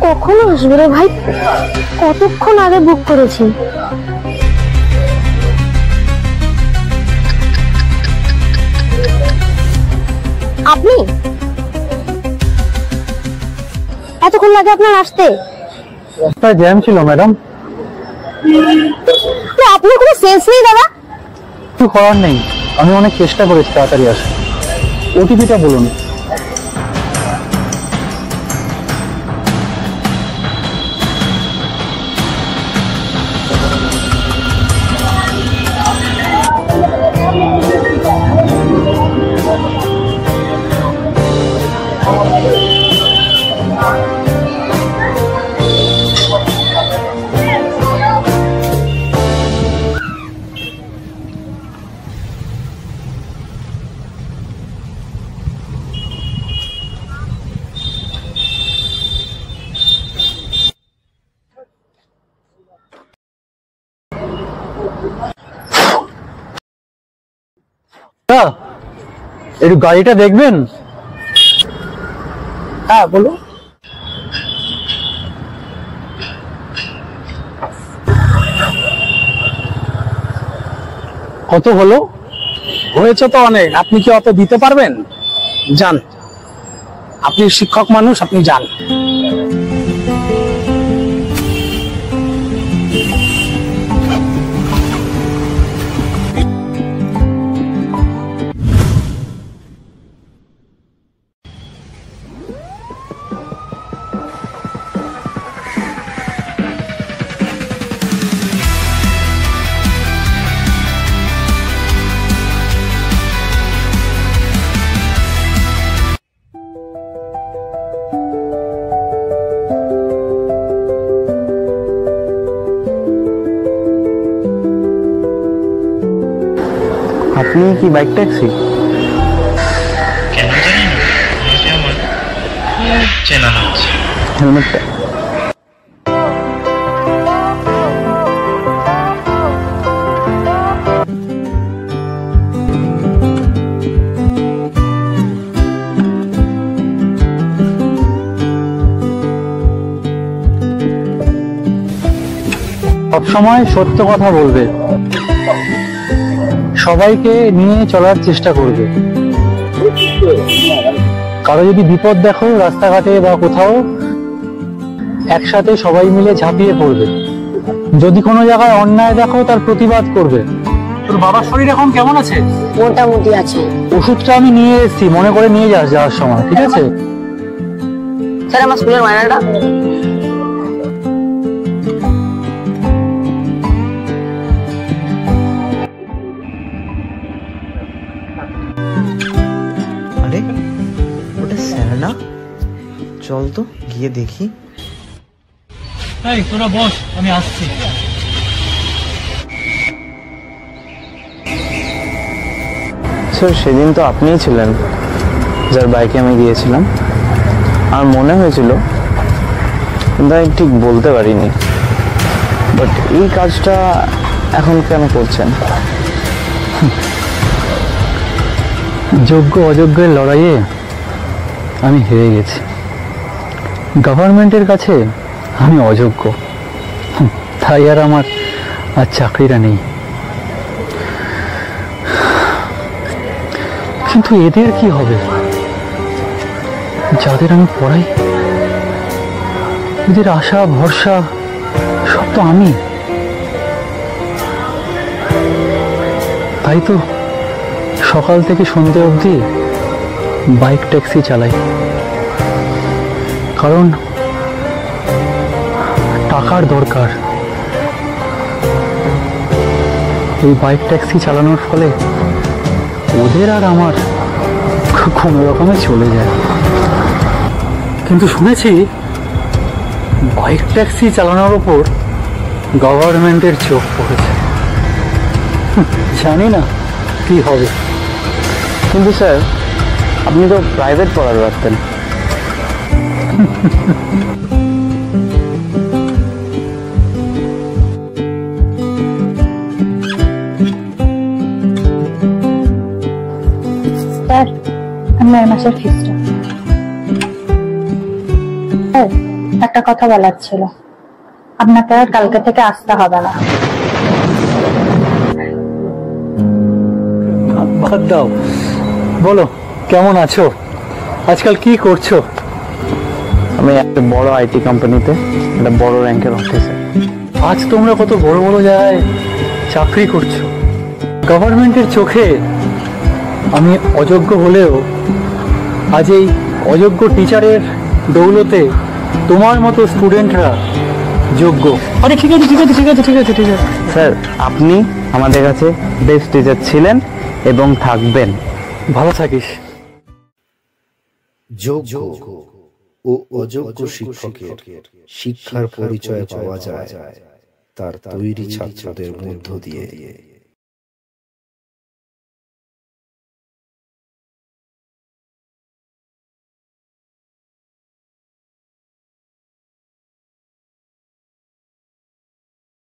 কখন আসবে রে ভাই? কতক্ষণ আগে বুক করেছি। আপনি এতক্ষণ লাগে আপনার আসতে? রাস্তায় জ্যাম ছিল ম্যাডাম। আপনার কোনো সেন্স নেই দাদা। কিছু করার নেই, আমি অনেক চেষ্টা করেছি তাড়াতাড়ি আসা। ওটিপিটা বলুন। একটু গাড়িটা দেখবেন? হ্যাঁ বলুন। কত হলো? হয়েছে তো অনেক, আপনি কি অত দিতে পারবেন? যান, আপনি শিক্ষক মানুষ, আপনি যান। আপনি কি বাইক ট্যাক্সি? কেন জানি না, আমাকে আমার চেনা হচ্ছে। হেলমেটটা সবসময় সত্য কথা বলবে, সবাইকে নিয়ে চলার চেষ্টা করবে। কারো যদি বিপদ দেখো রাস্তাঘাটে বা কোথাও, একসাথে সবাই মিলে ঝাঁপিয়ে পড়বে। যদি কোনো জায়গায় অন্যায় দেখো তার প্রতিবাদ করবে। তোর বাবার শরীর এখন কেমন আছে? মোটামুটি আছে। ওষুধটা আমি নিয়ে এসেছি, মনে করে নিয়ে যাস যাওয়ার সময়, ঠিক আছে? স্যার আমার স্কুলের মাইনারটা। আরে ওটা স্যার না, চল তো গিয়ে দেখি। এই তোরা বস, আমি আসছি। স্যার সেদিন তো আপনিই ছিলেন যার বাইকে আমি গিয়েছিলাম। আর মনে হয়েছিল, কিন্তু আমি ঠিক বলতে পারিনি। বাট এই কাজটা এখন কেন করছেন? যোগ্য অযোগ্যের লড়াইয়ে আমি হেরে গেছি। গভর্নমেন্টের কাছে আমি অযোগ্য, তাই আর আমার আর চাকরিটা নেই। কিন্তু এদের কি হবে? যাদের আমি পড়াই, এদের আশা ভরসা সব তো আমি। তাই তো সকাল থেকে সন্ধ্যে অবধি বাইক ট্যাক্সি চালাই, কারণ টাকার দরকার। এই বাইক ট্যাক্সি চালানোর ফলে ওদের আর আমার কোনো রকমে চলে যায়। কিন্তু শুনেছি বাইক ট্যাক্সি চালানোর উপর গভর্নমেন্টের চোখ পড়েছে। জানি না কি হবে। কিন্তু স্যার আপনি তো প্রাইভেট পড়াতে পারতেন। স্যার, আমার মাসের ফিসটা। একটা কথা বলার ছিল, আপনাকে আর কালকে থেকে আসতে হবে না। বাদ দাও, বলো কেমন আছো, আজকাল কি করছো? আমি একটা বড় আইটি কোম্পানিতে একটা বড় র্যাঙ্কের অফিসার। আজ তোমরা কত বড় বড় জায়গায় চাকরি করছো। গভর্নমেন্টের চোখে আমি অযোগ্য হলেও আজ এই অযোগ্য টিচারের দৌলতে তোমার মতো স্টুডেন্টরা যোগ্য। আরে ঠিক আছে ঠিক আছে ঠিক আছে ঠিক আছে ঠিক আছে স্যার, আপনি আমাদের কাছে বেস্ট টিচার ছিলেন এবং থাকবেন। ভালো থাকিস। যোগ্য ও অযোগ্য শিক্ষকের শিক্ষার পরিচয় পাওয়া যায় তার তৈরি ছাত্রদের মধ্য দিয়ে।